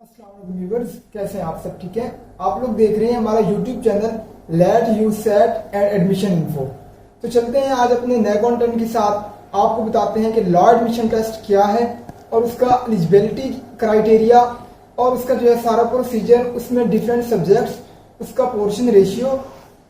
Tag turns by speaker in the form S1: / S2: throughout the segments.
S1: अस्सलाम व्यूअर्स, कैसे हैं आप सब? ठीक है। आप लोग देख रहे हैं हमारा YouTube channel let you set and admission info. तो चलते हैं आज अपने नए कंटेंट के साथ। आपको बताते हैं कि लॉ एडमिशन टेस्ट क्या है और उसका एलिजिबिलिटी क्राइटेरिया और उसका जो है सारा प्रोसीजर, उसमें डिफरेंट सब्जेक्ट्स, उसका पोर्शन रेशियो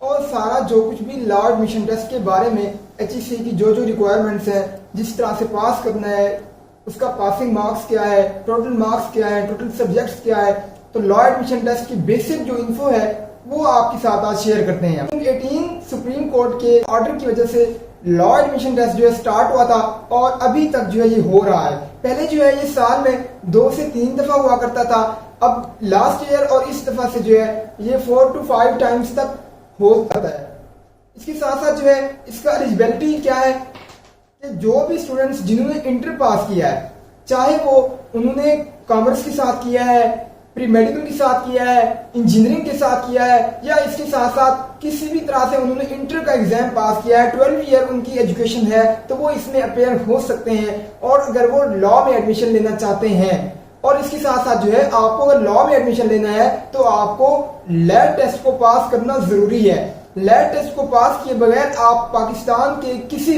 S1: और सारा जो कुछ भी लॉ एडमिशन टेस्ट के बारे में HEC की जो रिक्वायरमेंट्स है, जिस तरह से पास करना है, उसका पासिंग मार्क्स क्या है, टोटल मार्क्स क्या है, टोटल सब्जेक्ट्स क्या है, तो लॉ एडमिशन टेस्ट की बेसिक जो इन्फो है वो आपके साथ आज शेयर करते हैं। 18 सुप्रीम कोर्ट के ऑर्डर की वजह से लॉ एडमिशन टेस्ट जो है स्टार्ट हुआ था और अभी तक जो है ये हो रहा है। पहले जो है ये साल में 2 से 3 दफा हुआ करता था, अब लास्ट ईयर और इस दफा से जो है ये 4 to 5 टाइम्स तक हो जाता है। इसके साथ साथ जो है इसका एलिजिबिलिटी क्या है कि जो भी स्टूडेंट्स जिन्होंने इंटर पास किया है, चाहे वो उन्होंने कॉमर्स के साथ किया है, प्री मेडिकल के साथ किया है, इंजीनियरिंग के साथ किया है, या इसके साथ साथ किसी भी तरह से उन्होंने इंटर का एग्जाम पास किया है, 12 ईयर उनकी एजुकेशन है, तो वो इसमें अपेयर हो सकते हैं। और अगर वो लॉ में एडमिशन लेना चाहते हैं, और इसके साथ साथ जो है आपको अगर लॉ में एडमिशन लेना है तो आपको लैब टेस्ट को पास करना जरूरी है। लैब टेस्ट को पास किए बगैर आप पाकिस्तान के किसी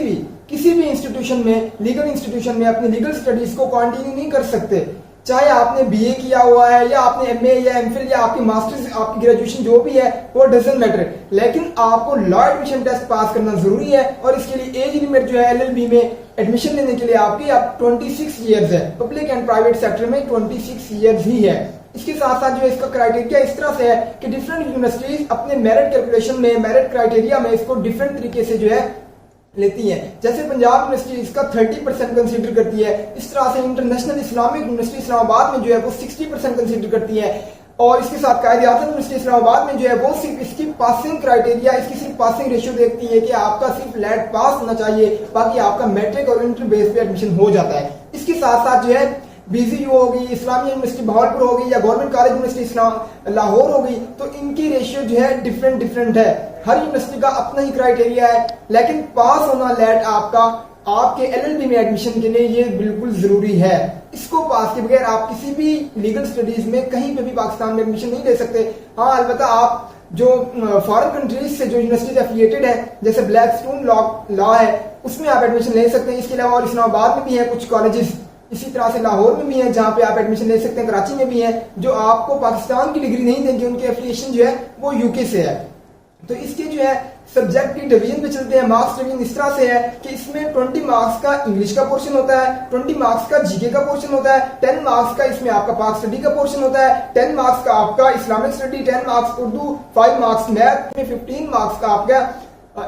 S1: भी इंस्टीट्यूशन में, लीगल इंस्टीट्यूशन में अपनी लीगल स्टडीज को कंटिन्यू नहीं कर सकते। चाहे आपने BA किया हुआ है या आपने MA या MPhil या आपकी मास्टर्स, आपकी ग्रेजुएशन जो भी है, वो डजंट मैटर, लेकिन आपको लॉ एडमिशन टेस्ट पास करना जरूरी है। और इसके लिए एज लिमिट जो है LLB में एडमिशन लेने के लिए आपकी अब 26 ईयर्स है। पब्लिक एंड प्राइवेट सेक्टर में 26 ईयर्स ही है। इसके साथ साथ जो है इसका क्राइटेरिया इस तरह से है कि डिफरेंट यूनिवर्सिटीज अपने मेरिट कैलकुलेशन में, मेरिट क्राइटेरिया में इसको डिफरेंट तरीके से जो है लेती है। जैसे पंजाब यूनिवर्सिटी इसका 30% कंसीडर करती है, इस तरह से इंटरनेशनल इस्लामिक यूनिवर्सिटी इस्लामाबाद में जो है वो 60% कंसीडर करती है। और इसके साथ कायदे-ए-आज़म यूनिवर्सिटी इस्लामाबाद में जो है वो सिर्फ इसकी पासिंग क्राइटेरिया, इसकी सिर्फ पासिंग रेशियो देखती है कि आपका सिर्फ लैट पास होना चाहिए, बाकी आपका मैट्रिक और इंटर बेस पे एडमिशन हो जाता है। इसके साथ साथ जो है BZU होगी, इस्लामिया यूनिवर्सिटी बहावलपुर होगी या गवर्नमेंट कॉलेज यूनिवर्सिटी इस्लाम लाहौर होगी, तो इनकी रेशियो जो है डिफरेंट है। हर यूनिवर्सिटी का अपना ही क्राइटेरिया है, लेकिन पास होना लैट आपका आपके LLB में एडमिशन के लिए ये बिल्कुल जरूरी है। इसको पास के बगैर आप किसी भी लीगल स्टडीज में कहीं पे भी पाकिस्तान में एडमिशन नहीं ले सकते। हाँ, अलबत्ता आप जो फॉरेन कंट्रीज से जो यूनिवर्सिटीज एफिलिएटेड है, जैसे ब्लैकस्टोन लॉ है, उसमें आप एडमिशन ले सकते हैं। इसके अलावा और इस्लामाबाद में भी है कुछ कॉलेजेस, इसी तरह से लाहौर में भी है जहां पे आप एडमिशन ले सकते हैं, कराची में भी है, जो आपको पाकिस्तान की डिग्री नहीं देंगे, उनकी एफिलिएशन जो है वो UK से है। तो इसके जो है सब्जेक्ट की डिवीजन पे चलते हैं। मार्क्स डिवीजन इस तरह से है कि इसमें 20 मार्क्स का इंग्लिश का पोर्शन होता है, 20 मार्क्स का GK का पोर्शन होता है, 10 मार्क्स का इसमें आपका पाक स्टडी का पोर्शन होता है, 10 मार्क्स का आपका Islamic study, 10 marks Urdu, 5 marks math में, 15 मार्क्स का आपका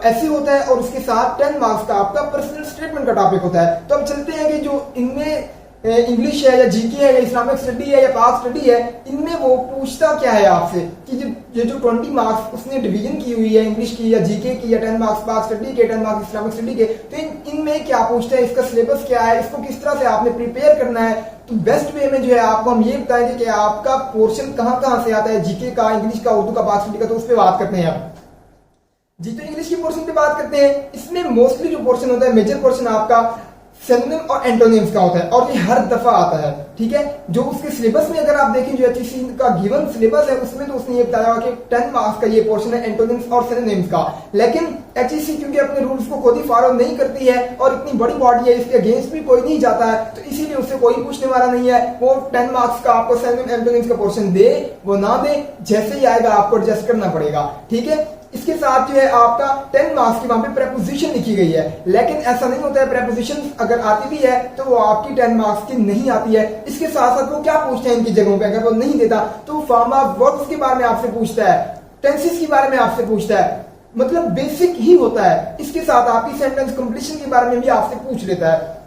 S1: ऐसे होता है, और उसके साथ 10 मार्क्स का आपका पर्सनल स्टेटमेंट का टॉपिक होता है। तो अब चलते हैं कि जो इनमें इंग्लिश है या GK है या इस्लामिक स्टडी है या पाक स्टडी है, इनमें वो पूछता क्या है आपसे कि जो 20 मार्क्स उसने डिवीजन की हुई है इंग्लिश की या GK की, या 10 मार्क्स पाक स्टडी के, 10 मार्क्स इस्लामिक स्टडी के, तो इनमें क्या पूछता है, इसका सिलेबस क्या है, इसको किस तरह से आपने प्रिपेयर करना है। तो बेस्ट वे में जो है आपको हम ये बताएंगे कि आपका पोर्शन कहां से आता है, GK का, इंग्लिश का, उर्दू का, पाक स्टडी का। तो उस पर बात करते हैं अब जी। तो इंग्लिश की पोर्शन पे बात करते हैं। इसमें मोस्टली जो पोर्शन होता है, मेजर पोर्शन आपका सिनोनिम और एंटोनिम्स का होता है, और ये हर दफा आता है। ठीक है, जो उसके सिलेबस में अगर आप देखें, जो HEC का गिवन सिलेबस है, उसमें तो उसने ये बताया कि 10 मार्क्स का ये पोर्शन है एंटोनिम्स और सिनोनिम्स का। लेकिन HEC क्योंकि अपने रूल्स को खुद ही फॉलो नहीं करती है और इतनी बड़ी बॉडी है, इसके अगेंस्ट भी कोई नहीं जाता है, तो इसीलिए उससे कोई पूछने वाला नहीं है। वो 10 मार्क्स का आपको सिनोनिम एंटोनिम्स का पोर्शन दे वो ना दे, जैसे ही आएगा आपको एडजस्ट करना पड़ेगा। ठीक है, इसके साथ जो है आपका 10 मार्क्स की वहां पे प्रेपोजिशन लिखी गई है, लेकिन ऐसा नहीं होता है। प्रेपोजिशन अगर आती भी है तो वो आपकी 10 मार्क्स की नहीं आती है। इसके साथ साथ वो क्या पूछते हैं इनकी जगहों पे, अगर वो नहीं देता तो फॉर्म ऑफ वर्ब्स के बारे में आपसे पूछता है, टेंसेस के बारे में आपसे पूछता है, मतलब बेसिक ही होता है। इसके साथ आपकी सेंटेंस कंप्लीशन के बारे में भी आपसे पूछ लेता है।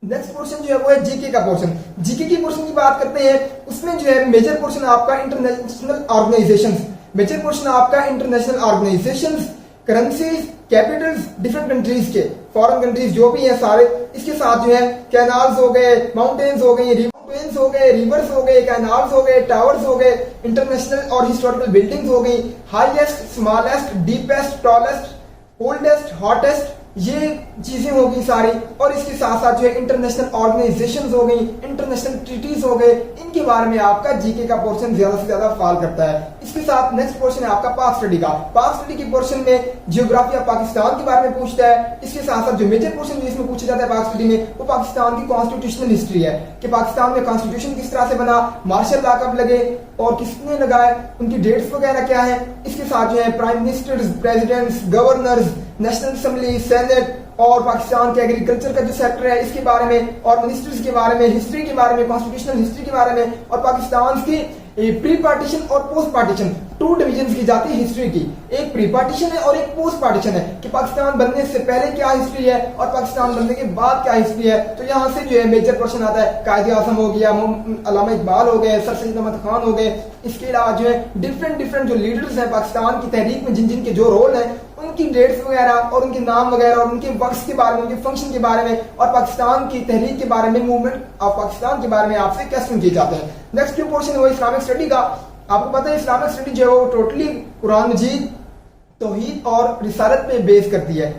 S1: नेक्स्ट पोर्शन जो है वो है GK का पोर्शन। GK की पोर्शन की बात करते हैं, उसमें जो है मेजर पोर्शन आपका इंटरनेशनल ऑर्गेनाइजेशंस, मेजर पोर्शन आपका international organisations, currencies, Capitals different countries के, फॉरेन कंट्रीज जो भी है सारे। इसके साथ जो है कैनाल्स हो गए, माउंटेन्स हो गई, रिवर्स हो गए, रिवर्स हो गए, कैनाल्स हो गए, टावर्स हो गए, इंटरनेशनल और हिस्टोरिकल बिल्डिंग्स हो गई, highest, smallest, deepest, tallest, oldest, hottest, ये चीजें होगी सारी, और इसके साथ साथ जो है इंटरनेशनल ऑर्गेनाइजेशंस हो गई, इंटरनेशनल ट्रीटीज हो गए, इनके बारे में आपका जीके का पोर्शन ज्यादा से ज्यादा फॉल करता है। इसके साथ नेक्स्ट पोर्शन है आपका पाक स्टडी का। पाक स्टडी के पोर्शन में जियोग्राफी ऑफ पाकिस्तान के बारे में पूछता है। इसके साथ साथ जो मेजर पोर्शन जिसमें पूछा जाता है पाक स्टडी में, वो पाकिस्तान की कॉन्स्टिट्यूशनल हिस्ट्री है कि पाकिस्तान में कॉन्स्टिट्यूशन किस तरह से बना, मार्शल लॉ कब लगे और किसने लगाए, उनकी डेट्स वगैरह क्या है। इसके साथ जो है prime ministers, presidents, governors, national assembly, senate और पाकिस्तान के एग्रीकल्चर का जो सेक्टर है इसके बारे में, और मिनिस्टर्स के बारे में, हिस्ट्री के बारे में, कॉन्स्टिट्यूशनल हिस्ट्री के बारे में, और पाकिस्तान की प्री पार्टीशन और पोस्ट पार्टीशन 2 डिविजन की जाती है हिस्ट्री की। एक प्री पार्टीशन है और एक पोस्ट पार्टीशन है कि पाकिस्तान बनने से पहले क्या हिस्ट्री है और पाकिस्तान बनने के बाद क्या हिस्ट्री है। तो यहाँ से जो है मेजर क्वेश्चन आता है, कायदे आजम हो गया, अल्लामा इकबाल हो गए, सर सैयद अहमद खान हो गए। इसके अलावा जो है डिफरेंट जो लीडर्स हैं पाकिस्तान की तहरीक में, जिन जिन के जो रोल है, उनकी डेट्स वगैरह और उनके नाम वगैरह और उनके वर्क्स के बारे में, उनके फंक्शन के बारे में और पाकिस्तान की तहरीक के बारे में, मूवमेंट ऑफ पाकिस्तान के बारे में आपसे क्वेश्चन किए जाते हैं। नेक्स्ट जो पोर्शन है वो इस्लामिक स्टडी का। आपको पता है इस्लामिक स्टडी जो है वो टोटली कुरान मजीद, तौहीद और रिसालत पे बेस करती है।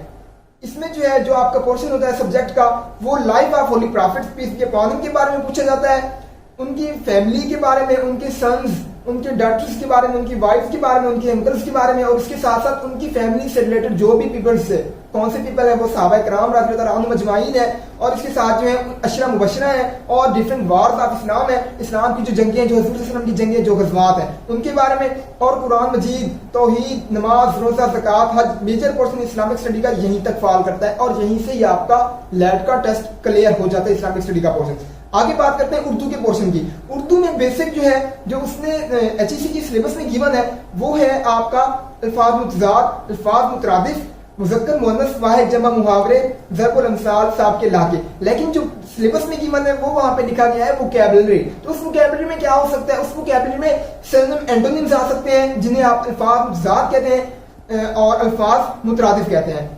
S1: इसमें जो है जो आपका पोर्शन होता है सब्जेक्ट का, वो life of holy prophets peace be upon him के बारे में पूछा जाता है, उनकी फैमिली के बारे में, उनके सन्स, उनके डॉटर्स के बारे में, उनकी वाइफ के बारे में, उनके अंकल्स के बारे में, और उसके साथ साथ उनकी फैमिली से रिलेटेड जो भी पीपल्स है, कौन से पीपल है, वो सहाबा किराम रज़ियल्लाहु अन्हुम अजमाइन है, और इसके साथ जो है अशरा मुबशरा है और डिफरेंट वार्स ऑफ इस्लाम है, इस्लाम की जो जंगें, जो हज़रत सल्लल्लाहु अलैहि वसल्लम की जंगें, जो गज़वात हैं, उनके बारे में, और कुरान मजीद, तौहीद, नमाज, रोजा, ज़कात, हज। मेजर पोर्शन इस्लामिक स्टडी का यहीं तक फॉल करता है और यहीं से ही आपका लैट का टेस्ट क्लियर हो जाता है इस्लामिक स्टडी का पोर्शन। आगे बात करते हैं उर्दू के पोर्शन की। उर्दू में बेसिक जो है जो उसने HEC की सिलेबस में गिवन है वो है आपका अल्फाज मुतज़ाद, अल्फाज मुतरादिफ, मुज़क्कर मुअन्नस, वाहिद जमा, मुहावरे, ज़रबुल अमसाल, साब के लाके। लेकिन जो सिलेबस में गिवन है वो वहां पे लिखा गया है वोकैबुलरी। तो उस वोकैबुलरी में क्या हो सकता है, उस वोकैबुलरी में सिनोनिम, एंटोनिम्स आ सकते हैं जिन्हें आप अल्फाज मुतज़ाद कहते हैं और अल्फाज मुतरादिफ कहते हैं,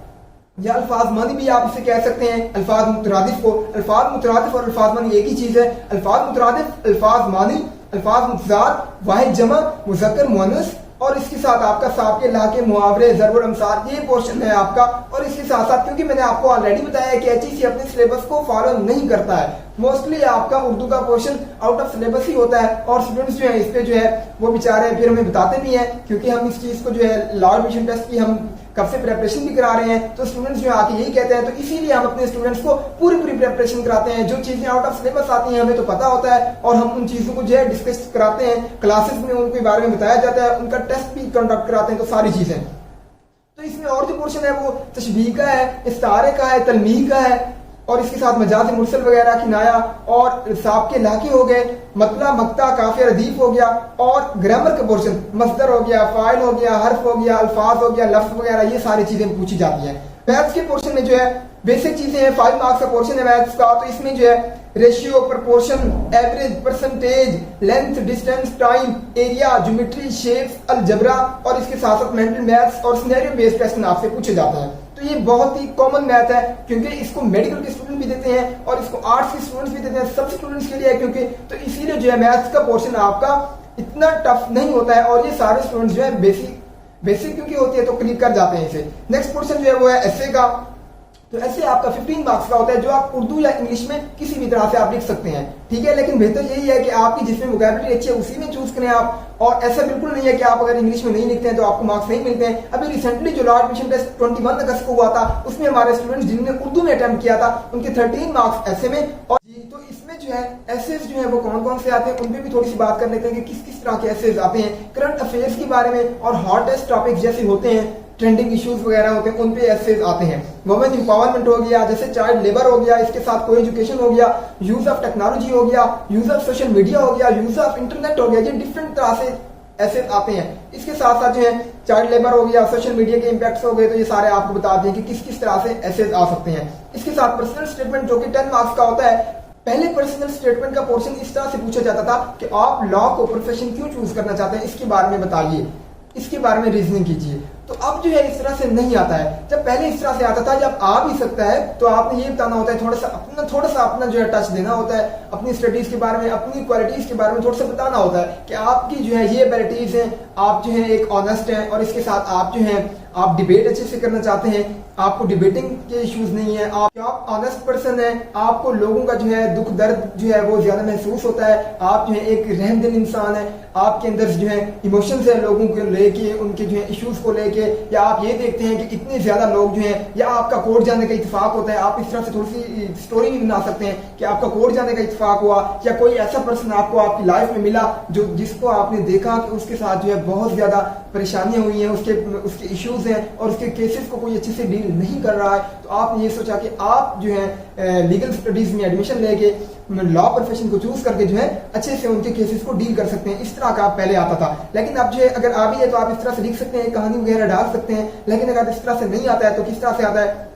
S1: या अल्फाज मानी भी आप इसे कह सकते हैं। अल्फाज मुतरादिफ को, अल्फाज मुतरादिफ और अल्फाज मानी एक ही चीज है। अल्फाज मुतरादिफ, अल्फाज मानी, अल्फाज मुतज़ाद, वाहिद जमा, मुज़क्कर मुअन्नस, और इसके साथ आपका साब के लाके, मुहावरे, ज़रबुल अमसाल, ये पोर्शन है आपका। और इसके साथ साथ क्योंकि मैंने आपको ऑलरेडी बताया है कि HEC अपने सिलेबस को फॉलो नहीं करता है, मोस्टली आपका उर्दू का पोर्शन आउट ऑफ सिलेबस ही होता है, और स्टूडेंट्स जो है इस पे जो है वो बेचारे फिर हमें बताते भी हैं, क्योंकि हम इस चीज को जो है लॉ एडमिशन टेस्ट की हम कब से प्रिपरेशन भी करा रहे हैं, तो स्टूडेंट्स जो आके यही कहते हैं, तो इसीलिए हम अपने स्टूडेंट्स को पूरी प्रिपरेशन कराते हैं। जो चीजें आउट ऑफ सिलेबस आती हैं हमें तो पता होता है, और हम उन चीजों को जो है डिस्कस कराते हैं, क्लासेस में उनके बारे में बताया जाता है, उनका टेस्ट भी कंडक्ट कराते हैं, तो सारी चीजें। तो इसमें और जो पोर्शन है वो तशबीह का है, इस्तारे का है, तलमीह का है, और इसके साथ मजाज मुरसल वगैरह, किनाया और साब के लाके हो गए, मतला, मक्ता, काफिया, रदीफ हो गया, और ग्रामर का पोर्शन मस्दर हो गया, फाइल हो गया, हर्फ हो गया, अल्फाज हो गया, लफ्ज वगैरह, ये सारी चीजें पूछी जाती हैं। मैथ्स के पोर्शन में जो है बेसिक चीजें हैं, 5 मार्क्स का पोर्शन है मैथ्स का। तो इसमें जो है ratio, proportion, average, percentage, length, distance, time, area, geometry, shapes, algebra, और इसके साथ साथ मेंटल मैथ्स और सिनेरियो बेस्ड क्वेश्चन आपसे पूछे जाते हैं। तो ये बहुत ही कॉमन मैथ है, क्योंकि इसको मेडिकल के स्टूडेंट भी देते हैं और इसको आर्ट्स के स्टूडेंट्स भी देते हैं, सब स्टूडेंट्स के लिए है, क्योंकि तो इसीलिए जो है मैथ्स का पोर्शन आपका इतना टफ नहीं होता है, और ये सारे स्टूडेंट्स जो है बेसिक क्योंकि होती है तो क्लिक कर जाते हैं इसे। नेक्स्ट पोर्शन जो है वो है एसे का। तो ऐसे आपका 15 मार्क्स का होता है, जो आप उर्दू या इंग्लिश में किसी भी तरह से आप लिख सकते हैं, ठीक है। लेकिन बेहतर यही है कि आपकी जिसमें वोकैबुलरी अच्छी है उसी में चूज करें आप, और ऐसा बिल्कुल नहीं है कि आप अगर इंग्लिश में नहीं लिखते हैं तो आपको मार्क्स नहीं मिलते हैं। अभी रिसेंटली जो लॉ एडमिशन टेस्ट 21 अगस्त को हुआ था, उसमें हमारे स्टूडेंट्स जिन्होंने उर्दू में अटेम्प्ट किया था उनके 13 मार्क्स ऐसे में। और तो इसमें जो है एसेज जो है वो कौन कौन से आते हैं उन पे भी थोड़ी सी बात कर लेते हैं कि किस किस तरह के एसेज आते हैं। करंट अफेयर्स के बारे में और हॉटेस्ट टॉपिक्स जैसे होते हैं, ट्रेंडिंग इश्यूज वगैरह होते हैं, उन पे एसेज आते हैं। वुमेन एम्पावरमेंट हो गया, जैसे चाइल्ड लेबर हो गया, इसके साथ को एजुकेशन हो गया, यूज ऑफ टेक्नोलॉजी हो गया, यूज ऑफ सोशल मीडिया हो गया, यूज ऑफ इंटरनेट हो गया, ये डिफरेंट तरह से एसेज आते हैं। इसके साथ साथ जो है चाइल्ड लेबर हो गया, सोशल मीडिया के इम्पैक्ट्स हो गए, तो ये सारे आपको बता दें कि किस किस तरह से एसेज आ सकते हैं। इसके साथ पर्सनल स्टेटमेंट जो कि 10 मार्क्स का होता है। पहले पर्सनल स्टेटमेंट का पोर्शन इस तरह से पूछा जाता था कि आप लॉ को प्रोफेशन क्यों चूज करना चाहते हैं, इसके बारे में बताइए, इसके बारे में रीजनिंग कीजिए। तो अब जो है इस तरह से नहीं आता है। जब पहले इस तरह से आता था, जब आ भी सकता है तो आपने ये बताना होता है, थोड़ा सा अपना जो है टच देना होता है, अपनी स्टडीज के बारे में, अपनी क्वालिटीज के बारे में थोड़ा सा बताना होता है कि आपकी जो है ये एबिलिटीज हैं, आप जो है एक ऑनेस्ट हैं, और इसके साथ आप जो है आप डिबेट अच्छे से करना चाहते हैं, आपको डिबेटिंग के इश्यूज नहीं है, आप ऑनेस्ट पर्सन है, आपको लोगों का जो है दुख दर्द जो है वो ज्यादा महसूस होता है, आप जो है एक रहमदिल इंसान है, आपके अंदर जो है इमोशंस है लोगों को लेके, उनके जो है इश्यूज को लेके, या आप ये देखते हैं कि इतने ज्यादा लोग जो हैं, या आपका कोर्ट जाने का इत्तेफाक होता है, आप इस तरह से थोड़ी सी स्टोरी भी बना सकते हैं कि आपका कोर्ट जाने का इत्तेफाक हुआ, या कोई ऐसा पर्सन आपको आपकी लाइफ में मिला जो जिसको आपने देखा कि उसके साथ जो है बहुत ज्यादा परेशानियां हुई हैं, उसके इश्यूज हैं और उसके केसेस को कोई अच्छे से डील नहीं कर रहा है, तो आपने ये सोचा कि आप जो है लीगल स्टडीज में एडमिशन लेके लॉ प्रोफेशन को चूज करके जो है अच्छे से उनके केसेस को डील कर सकते हैं। इस तरह का पहले आता था, लेकिन अब जो है अगर आ भी है तो आप इस तरह से लिख सकते हैं, कहानी वगैरह डाल सकते हैं, लेकिन अगर इस तरह से नहीं आता है तो किस तरह से आता है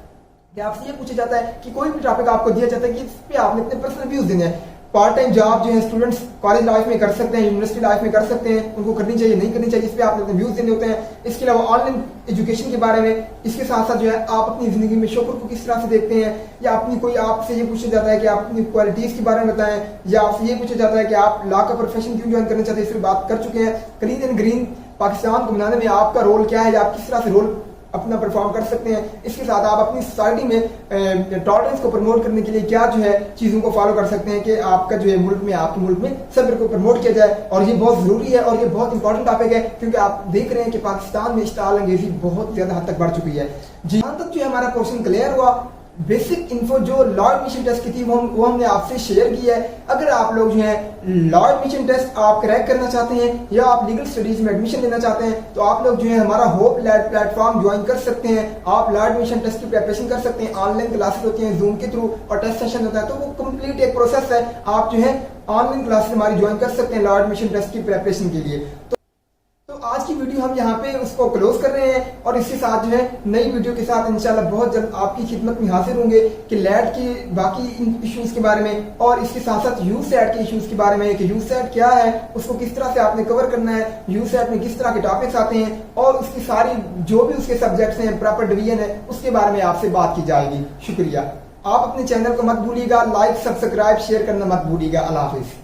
S1: कि आपसे ये पूछा जाता है कि कोई भी टॉपिक आपको दिया जाता है कि इस पे आपने अपने पर्सनल व्यूज देने हैं। पार्ट टाइम जॉब जो है स्टूडेंट्स कॉलेज लाइफ में कर सकते हैं, यूनिवर्सिटी लाइफ में कर सकते हैं, उनको करनी चाहिए नहीं करनी चाहिए, इस पे आपने अपने व्यूज देने होते हैं। इसके अलावा ऑनलाइन एजुकेशन के बारे में, इसके साथ साथ जो है आप अपनी जिंदगी में शौक को किस तरह से देखते हैं, या अपनी कोई आपसे ये पूछा जाता है कि आप अपनी क्वालिटीज के बारे में बताएं, या आपसे ये पूछा जाता है कि आप लॉ का प्रोफेशन क्यों ज्वाइन करना चाहते हैं, इस पर बात कर चुके हैं। क्लीन एंड ग्रीन पाकिस्तान को बनाने में आपका रोल क्या है, या आप किस तरह से रोल अपना परफॉर्म कर सकते हैं। इसके साथ आप अपनी सोसाइटी में टॉलरेंस को प्रमोट करने के लिए क्या जो है चीजों को फॉलो कर सकते हैं कि आपका जो है मुल्क में, आपके मुल्क में सब्र को प्रमोट किया जाए। और ये बहुत जरूरी है और ये बहुत इंपॉर्टेंट टॉपिक है, क्योंकि आप देख रहे हैं कि पाकिस्तान में इश्ताल अंगेजी बहुत ज्यादा हद तक बढ़ चुकी है। जहां तक जो है हमारा क्वेश्चन क्लियर हुआ, बेसिक इन्फो जो लॉ एडमिशन टेस्ट की थी वो हमने आपसे शेयर की है। अगर आप लोग जो है लॉ एडमिशन टेस्ट आप क्रैक करना चाहते हैं या आप लीगल स्टडीज में एडमिशन लेना चाहते हैं, तो आप लोग जो है हमारा होप लैब प्लेटफॉर्म ज्वाइन कर सकते हैं। आप लॉ एडमिशन टेस्ट की प्रिपरेशन कर सकते हैं, ऑनलाइन क्लासेस होती हैं जूम के थ्रू और टेस्ट सेशन होता है, तो वो कंप्लीट एक प्रोसेस है। आप जो है ऑनलाइन क्लासेस हमारी ज्वाइन कर सकते हैं लॉ एडमिशन टेस्ट की प्रिपरेशन के लिए। तो आज की वीडियो हम यहाँ पे उसको क्लोज कर रहे हैं और इसके साथ जो है नई वीडियो के साथ इंशाल्लाह बहुत जल्द आपकी खिदमत में हाजिर होंगे कि लैट के बाकी इश्यूज के बारे में और इसके साथ साथ यूसेट के इश्यूज के बारे में कि यूसेट क्या है, उसको किस तरह से आपने कवर करना है, यूसेट में किस तरह के टॉपिक्स आते हैं और उसकी सारी जो भी उसके सब्जेक्ट्स हैं, प्रॉपर डिवीजन है, उसके बारे में आपसे बात की जाएगी। शुक्रिया। आप अपने चैनल को मत भूलिएगा, लाइक सब्सक्राइब शेयर करना मत भूलिएगा। अल्लाह हाफिज।